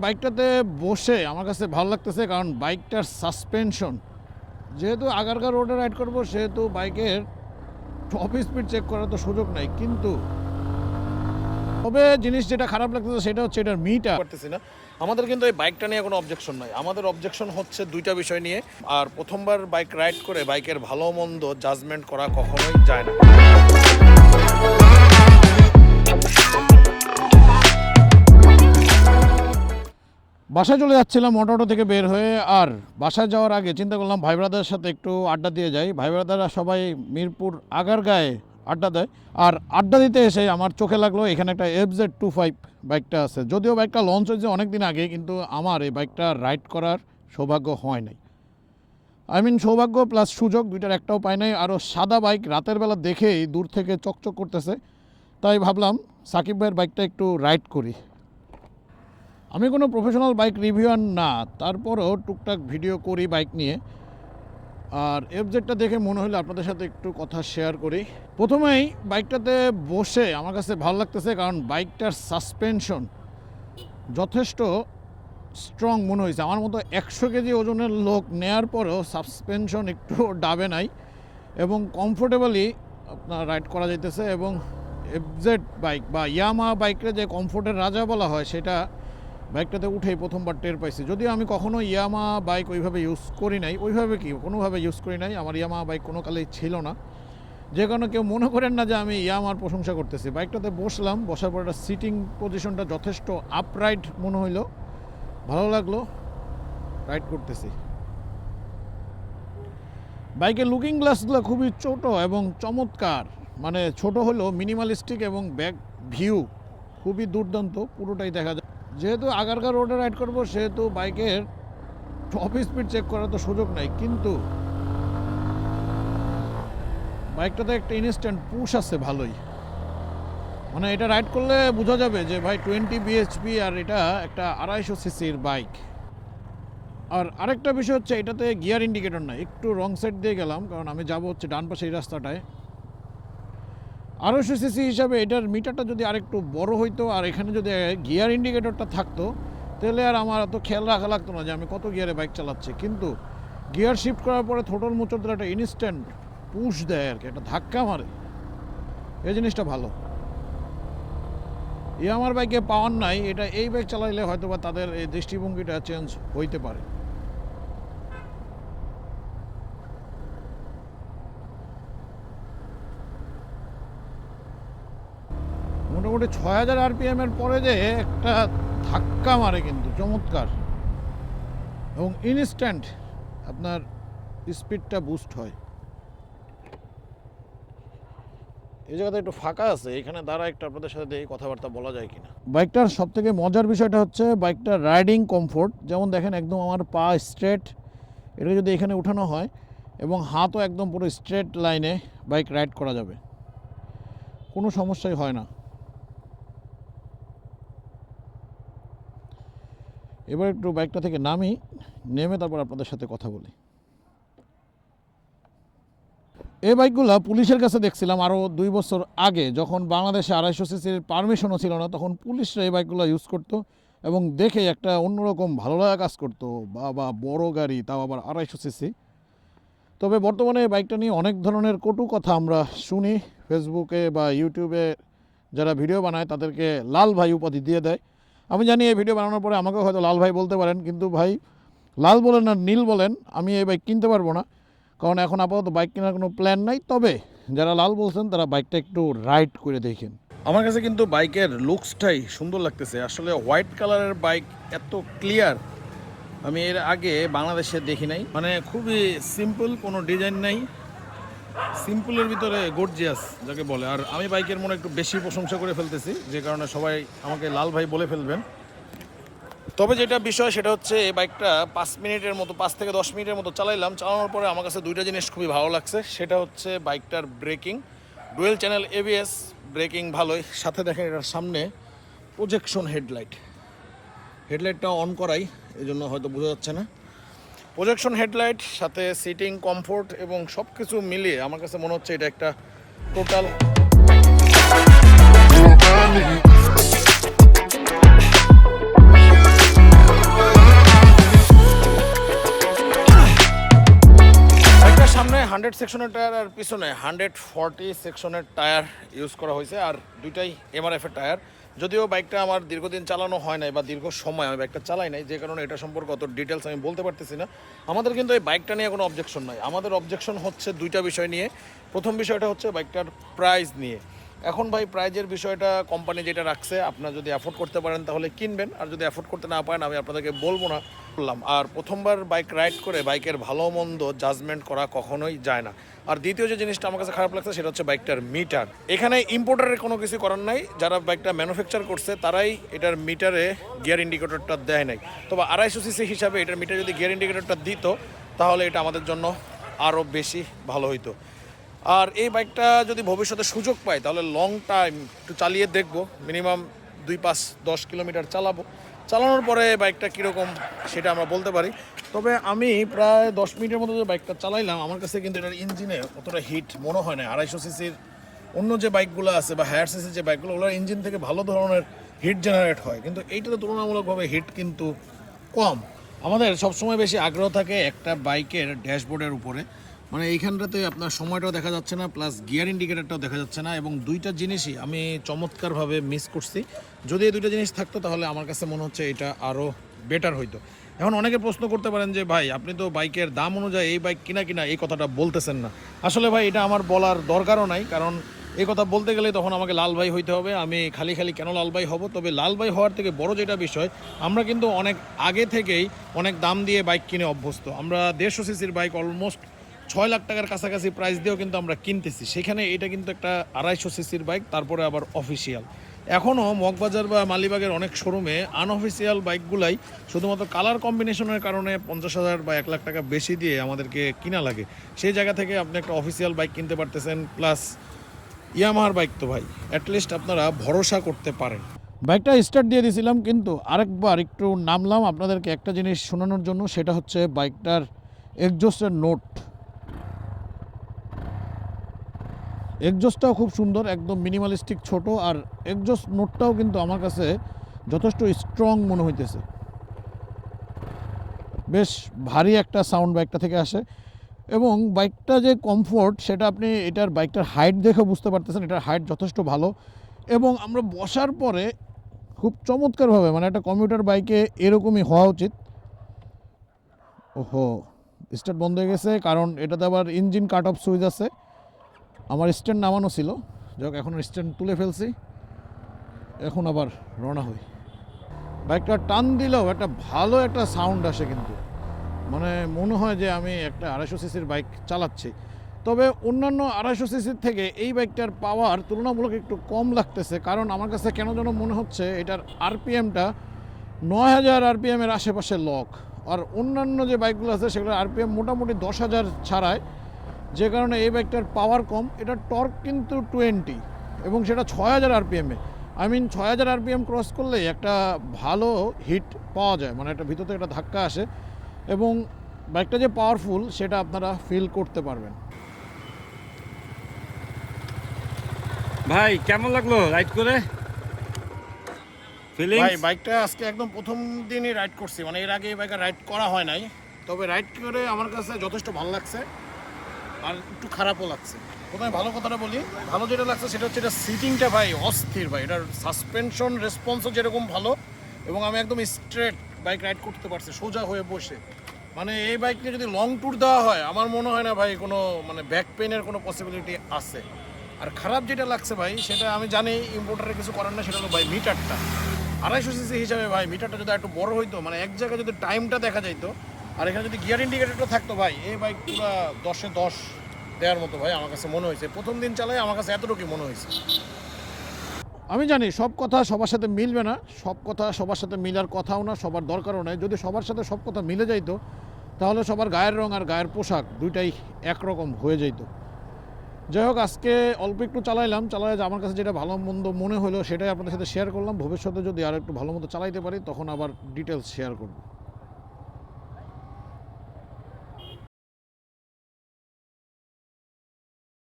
বাইকটাতে বসে আমার কাছে ভালো লাগতেছে, কারণ বাইকটার সাসপেনশন, যেহেতু আগারগা রোডে রাইড করব সেহেতু বাইকের টপ স্পিড চেক করার তো সুযোগ নাই। কিন্তু তবে জিনিস যেটা খারাপ লাগতেছে সেটা হচ্ছে এটার মিটা করতেছি না। আমাদের কিন্তু এই বাইকটা নিয়ে কোনো অবজেকশন নাই। আমাদের অবজেকশন হচ্ছে দুইটা বিষয় নিয়ে। আর প্রথমবার বাইক রাইড করে বাইকের ভালো মন্দ জাজমেন্ট করা কখনোই যায় না। বাসায় চলে যাচ্ছিলাম অটো থেকে বের হয়ে, আর বাসায় যাওয়ার আগে চিন্তা করলাম ভাই ব্রাদারের সাথে একটু আড্ডা দিয়ে যাই। ভাই ব্রাদাররা সবাই মিরপুর আগারগাঁয়ে আড্ডা দেয়, আর আড্ডা দিতে এসে আমার চোখে লাগলো এখানে একটা FZ25 বাইকটা আছে। যদিও বাইকটা লঞ্চ হয়েছে অনেক দিন আগে, কিন্তু আমার এই বাইকটা রাইড করার সৌভাগ্য হয় নাই। সৌভাগ্য প্লাস সুযোগ দুইটার একটাও পাই নাই। আরও সাদা বাইক রাতের বেলা দেখেই দূর থেকে চকচক করতেছে, তাই ভাবলাম সাকিব ভাইয়ের বাইকটা একটু রাইড করি। আমি কোনো প্রফেশনাল বাইক রিভিউয়ার না, তারপরও টুকটাক ভিডিও করি বাইক নিয়ে। আর FZ-টা দেখে মনে হলো আপনাদের সাথে একটু কথা শেয়ার করি। প্রথমেই বাইকটাতে বসে আমার কাছে ভালো লাগতেছে, কারণ বাইকটার সাসপেনশন যথেষ্ট স্ট্রং মনে হয়েছে। আমার মতো 100 কেজি ওজনের লোক নেয়ার পরেও সাসপেনশন একটু ডাবে নাই, এবং কমফোর্টেবলি আপনার রাইড করা যাইতেছে। এবং FZ বাইক বা ইয়ামাহা বাইকের যে কমফোর্টের রাজা বলা হয়, সেটা বাইকটাতে উঠেই প্রথমবার টের পাইছি। যদিও আমি কখনো ইয়ামাহা বাইক ওইভাবে ইউজ করি নাই, কোনোভাবে ইউজ করি নাই। আমার ইয়ামাহা বাইক কোনো কালেই ছিল না, যে কারণে কেউ মনে করেন না যে আমি ইয়ামাহার প্রশংসা করতেছি। বাইকটাতে বসলাম, বসার পর একটা সিটিং পজিশনটা যথেষ্ট আপরাইট মনে হইলো, ভালো লাগলো, রাইড করতেছি। বাইকের লুকিং গ্লাসগুলো খুবই ছোট এবং চমৎকার, মানে ছোট হলেও মিনিমালিস্টিক, এবং ব্যাক ভিউ খুবই দুর্দান্ত, পুরোটাই দেখা যায়। যেহেতু আগারগা রোডে রাইড করব সেহেতু বাইকের টপ স্পিড চেক করার তো সুযোগ নাই। কিন্তু বাইকটাতে একটা ইনস্ট্যান্ট পুশ আছে ভালোই, মানে এটা রাইড করলে বোঝা যাবে যে ভাই 20 bhp, আর এটা একটা 250 সিসির বাইক। আর আরেকটা বিষয় হচ্ছে এটাতে গিয়ার ইন্ডিকেটর নাই, একটু রং সাইড দিয়ে গেলাম, কারণ আমি যাব হচ্ছে ডান পাশে এই রাস্তাটায়। 250 সিসি হিসাবে এটার মিটারটা যদি আরেকটু বড় হইতো, আর এখানে যদি গিয়ার ইন্ডিকেটরটা থাকতো, তাহলে আর আমার এত খেয়াল রাখা লাগতো না যে আমি কত গিয়ারে বাইক চালাচ্ছি। কিন্তু গিয়ার শিফট করার পরে থ্রোটল মোচড় দিলে একটা ইনস্ট্যান্ট পুশ দেয় আর কি, একটা ধাক্কা মারে, এই জিনিসটা ভালো। আমার বাইকে পাওয়ার নাই, এটা এই বাইক চালাইলে হয়তো বা তাদের এই দৃষ্টিভঙ্গিটা চেঞ্জ হইতে পারে। মোটামুটি 6000 RPM এর পরে যে একটা ধাক্কা মারে কিন্তু চমৎকার, এবং ইনস্ট্যান্ট আপনার স্পিডটা বুস্ট হয়। এই জায়গাতে একটু ফাঁকা আছে, এখানে দ্বারা একটু আপনাদের সাথে এই কথাবার্তা বলা যায় কিনা। বাইকটার সব থেকে মজার বিষয়টা হচ্ছে বাইকটার রাইডিং কমফোর্ট। যেমন দেখেন একদম আমার পা স্ট্রেট, এটা যদি এখানে উঠানো হয় এবং হাতও একদম পুরো স্ট্রেট লাইনে বাইক রাইড করা যাবে, কোনো সমস্যাই হয় না। এবার একটু বাইকটা থেকে নেমে তারপর আপনাদের সাথে কথা বলি। এই বাইকগুলো পুলিশের কাছে দেখছিলাম আরও 2 বছর আগে, যখন বাংলাদেশে 250 সিসির পারমিশনও ছিল না, তখন পুলিশরা এই বাইকগুলো ইউজ করতো, এবং দেখে একটা অন্যরকম ভালো লাগা কাজ করতো। বা বড় গাড়ি, তাও আবার 250 সিসি। তবে বর্তমানে এই বাইকটা নিয়ে অনেক ধরনের কটু কথা আমরা শুনি, ফেসবুকে বা ইউটিউবে যারা ভিডিও বানায় তাদেরকে লাল ভাই উপাধি দিয়ে দেয়। আমি জানি এই ভিডিও বানানোর পরে আমাকেও হয়তো লাল ভাই বলতে পারেন, কিন্তু ভাই লাল বলেন আর নীল বলেন, আমি এই বাইক কিনতে পারবো না, কারণ এখন আপাতত বাইক কেনার কোনো প্ল্যান নাই। তবে যারা লাল বলছেন তারা বাইকটা একটু রাইড করে দেখেন। আমার কাছে কিন্তু বাইকের লুকসটাই সুন্দর লাগতেছে। আসলে হোয়াইট কালারের বাইক এত ক্লিয়ার আমি এর আগে বাংলাদেশে দেখি নাই। মানে খুবই সিম্পল, কোনো ডিজাইন নাই, সিম্পলের ভিতরে গর্জিয়াস যাকে বলে। আর আমি বাইকের মনে একটু বেশি প্রশংসা করে ফেলতেছি, যে কারণে সবাই আমাকে লাল ভাই বলে ফেলবেন। তবে যেটা বিষয় সেটা হচ্ছে এই বাইকটা 5 থেকে 10 মিনিটের মতো চালানোর পরে আমার কাছে দুইটা জিনিস খুবই ভালো লাগছে। সেটা হচ্ছে বাইকটার breaking, dual channel ABS, breaking ভালোই। সাথে দেখেন এটার সামনে প্রজেকশন হেডলাইটটা অন করাই, এই জন্য হয়তো বোঝা যাচ্ছে না। প্রজেকশন হেডলাইট, সাথে সিটিং কমফোর্ট এবং সব কিছু মিলিয়ে আমার কাছে মনে হচ্ছে এটা একটা টোটাল 100 সেকশনের টায়ার আর পিছনে 140 সেকশনের টায়ার ইউজ করা হয়েছে, আর দুইটাই এমআরএফের টায়ার। যদিও বাইকটা আমার দীর্ঘদিন চালানো হয় নাই বা দীর্ঘ সময় আমি বাইকটা চালাই নাই, যে কারণে এটা সম্পর্কে অত ডিটেলস আমি বলতে পারতেছি না। আমাদের কিন্তু এই বাইকটা নিয়ে কোনো অবজেকশন নাই। আমাদের অবজেকশন হচ্ছে দুইটা বিষয় নিয়ে। প্রথম বিষয়টা হচ্ছে বাইকটার প্রাইস নিয়ে। এখন ভাই প্রাইজের বিষয়টা কোম্পানি যেটা রাখছে, আপনারা যদি অ্যাফোর্ড করতে পারেন তাহলে কিনবেন, আর যদি অ্যাফোর্ড করতে না পারেন আমি আপনাদেরকে বলবো না বললাম। আর প্রথমবার বাইক রাইড করে বাইকের ভালো মন্দ জাজমেন্ট করা কখনোই যায় না। আর দ্বিতীয় যে জিনিসটা আমার কাছে খারাপ লাগছে সেটা হচ্ছে বাইকটার মিটার। এখানে ইম্পোর্টারের কোনো কিছু করার নাই, যারা বাইকটা ম্যানুফ্যাকচার করছে তারাই এটার মিটারে গিয়ার ইন্ডিকেটরটা দেয় নাই। তবে 250 সিসি হিসাবে এটার মিটারে যদি গিয়ার ইন্ডিকেটরটা দিত তাহলে এটা আমাদের জন্য আরও বেশি ভালো হইতো। আর এই বাইকটা যদি ভবিষ্যতে সুযোগ পাই তাহলে লং টাইম একটু চালিয়ে দেখবো, মিনিমাম 2-5-10 কিলোমিটার চালাবো। চালানোর পরে বাইকটা কীরকম সেটা আমরা বলতে পারি। তবে আমি প্রায় 10 মিনিটের মতো যে বাইকটা চালাইলাম, আমার কাছে কিন্তু এটার ইঞ্জিনে অতটা হিট মনে হয় না। 250 সিসির অন্য যে বাইকগুলো আছে বা হায়ার সিসির যে বাইকগুলো, ওগুলোর ইঞ্জিন থেকে ভালো ধরনের হিট জেনারেট হয়, কিন্তু এইটাতে তুলনামূলকভাবে হিট কিন্তু কম। আমাদের সবসময় বেশি আগ্রহ থাকে একটা বাইকের ড্যাশবোর্ডের উপরে, মানে এইখানটাতে আপনার সময়টাও দেখা যাচ্ছে না, প্লাস গিয়ার ইন্ডিকেটারটাও দেখা যাচ্ছে না, এবং দুইটা জিনিসই আমি চমৎকারভাবে মিস করছি। যদি এই দুইটা জিনিস থাকতো তাহলে আমার কাছে মনে হচ্ছে এটা আরও বেটার হইতো। এখন অনেকে প্রশ্ন করতে পারেন যে ভাই আপনি তো বাইকের দাম অনুযায়ী এই বাইক কিনা এই কথাটা বলতেছেন না। আসলে ভাই এটা আমার বলার দরকারও নাই, কারণ এই কথা বলতে গেলে তখন আমাকে লাল ভাই হইতে হবে। আমি খালি কেন লাল ভাই হব? তবে লাল ভাই হওয়ার থেকে বড় যেটা বিষয়, আমরা কিন্তু অনেক আগে থেকেই অনেক দাম দিয়ে বাইক কিনে অভ্যস্ত। আমরা 150 সিসির বাইক অলমোস্ট 6 লাখ টাকার কাছাকাছি প্রাইস দিয়েও কিন্তু আমরা কিনতেছি, সেখানে এটা কিন্তু একটা 250 সিসির বাইক, তারপরে আবার অফিসিয়াল। এখনও মগবাজার বা মালিবাগের অনেক শোরুমে আনঅফিসিয়াল বাইকগুলাই শুধুমাত্র কালার কম্বিনেশনের কারণে 50,000 বা 1 লাখ টাকা বেশি দিয়ে আমাদেরকে কিনা লাগে। সেই জায়গা থেকে আপনি একটা অফিসিয়াল বাইক কিনতে পারতেছেন, প্লাস ইয়ামাহার বাইক তো ভাই অ্যাটলিস্ট আপনারা ভরসা করতে পারেন। বাইকটা স্টার্ট দিয়ে দিয়েছিলাম, কিন্তু আরেকবার একটু নামলাম আপনাদেরকে একটা জিনিস শোনানোর জন্য, সেটা হচ্ছে বাইকটার এক্সজস্টের নোট। এক্সজস্টটাও খুব সুন্দর, একদম মিনিমালিস্টিক ছোট, আর এক্সজস্ট নোটটাও কিন্তু আমার কাছে যথেষ্ট স্ট্রং মনে হইতেছে। বেশ ভারী একটা সাউন্ড বাইকটা থেকে আসে, এবং বাইকটা যে কমফোর্ট সেটা আপনি এটার বাইকটার হাইট দেখে বুঝতে পারতেছেন। এটার হাইট যথেষ্ট ভালো, এবং আমরা বসার পরে খুব চমৎকারভাবে, মানে একটা কমিউটার বাইকে এরকমই হওয়া উচিত। ওহো, স্টার্ট বন্ধ হয়ে গেছে, কারণ এটাতে আবার ইঞ্জিন কাট অফ সুইচ আছে। আমার স্ট্যান্ড নামানো ছিল, যাক এখন স্ট্যান্ড তুলে ফেলছি, এখন আবার রওনা হই। বাইকটা টান দিলেও একটা ভালো একটা সাউন্ড আসে, কিন্তু মানে মনে হয় যে আমি একটা 250 সিসির বাইক চালাচ্ছি। তবে অন্যান্য 250 সিসির থেকে এই বাইকটার পাওয়ার তুলনামূলক একটু কম লাগতেছে, কারণ আমার কাছে কেন যেন মনে হচ্ছে এটার আরপিএমটা 9000 আরপিএমের আশেপাশে লক। আর অন্যান্য যে বাইকগুলো আছে সেগুলোর আরপিএম মোটামুটি 10,000 ছাড়ায়, যে কারণে এই বাইকটার পাওয়ার কম। এটার টর্ক কিন্তু 20, এবং সেটা 6000 আরপিএমে। 6000 আরপিএম ক্রস করলেই একটা ভালো হিট পাওয়া যায়, মানে একটা ভিতর থেকে একটা ধাক্কা আসে, এবং বাইকটা যে পাওয়ারফুল সেটা আপনারা ফিল করতে পারবেন। ভাই কেমন লাগলো রাইড করে? ভাই বাইকটা আজকে একদম প্রথম দিনই রাইড করছি, মানে এর আগে এই বাইকে রাইড করা হয় নাই। তবে রাইড করে আমার কাছে যথেষ্ট ভালো লাগছে, আর একটু খারাপও লাগছে। প্রথমে ভালো কথাটা বলি, ভালো যেটা লাগছে সেটা হচ্ছে এটা সিটিংটা ভাই অস্থির ভাই। এটার সাসপেনশন রেসপন্সও যেরকম ভালো, এবং আমি একদম স্ট্রেট বাইক রাইড করতে পারছি সোজা হয়ে বসে। মানে এই বাইক নিয়ে যদি লং ট্যুর দেওয়া হয় আমার মনে হয় না ভাই কোনো মানে ব্যাক পেনের কোনো পসিবিলিটি আছে। আর খারাপ যেটা লাগছে ভাই, সেটা আমি জানি ইম্পোর্টারের কিছু করার না, সেটা হলো ভাই মিটারটা। 250 সিসি হিসাবে ভাই মিটারটা যদি একটু বড় হইতো, মানে এক জায়গায় যদি টাইমটা দেখা যাইতো, আর এখানে যদি গিয়ার ইন্ডিকেটরটা থাকতো ভাই, এই বাইক পুরো 10-এ 10 দেওয়ার মতো ভাই আমার কাছে মনে হয়েছে। প্রথম দিন চালাই আমার কাছে এতটুকুই মনে হয়েছে। আমি জানি সব কথা সবার সাথে মিলবে না, সব কথা সবার সাথে মিলার কথাও না, সবার দরকারও নাই। যদি সবার সাথে সব কথা মিলে যাইতো তাহলে সবার গায়ের রং আর গায়ের পোশাক দুইটাই একরকম হয়ে যেত। যাই হোক, আজকে অল্প একটু চালাইলাম, আমার কাছে যেটা ভালো মন্দ মনে হলো সেটাই আপনাদের সাথে শেয়ার করলাম। ভবিষ্যতে যদি আর একটু ভালো মতো চালাইতে পারি তখন আবার ডিটেলস শেয়ার করব।